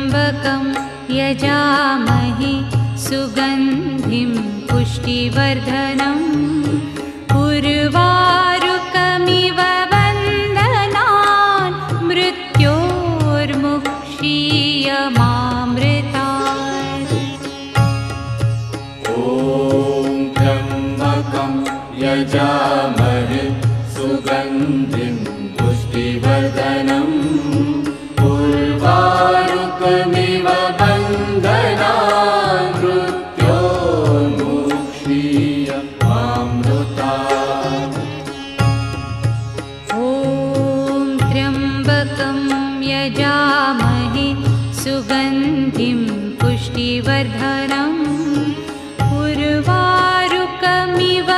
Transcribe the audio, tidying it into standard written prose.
त्र्यम्बकं यजामहे सुगन्धिं पुष्टिवर्धनम् उर्वारुकमिव वन्दनान् मृत्योर्मुक्षीयमामृतात्। ॐ त्र्यम्बकं यजामहे सुगन्धिं पुष्टिवर्धनम् उर्वारुकमिव वन्दनान् मृत्योर्मुक्षीयमामृतात्। ॐ त्र्यम्बकं यजामहे सुगन्धिं पुष्टिवर्धनम् उर्वारुकमिव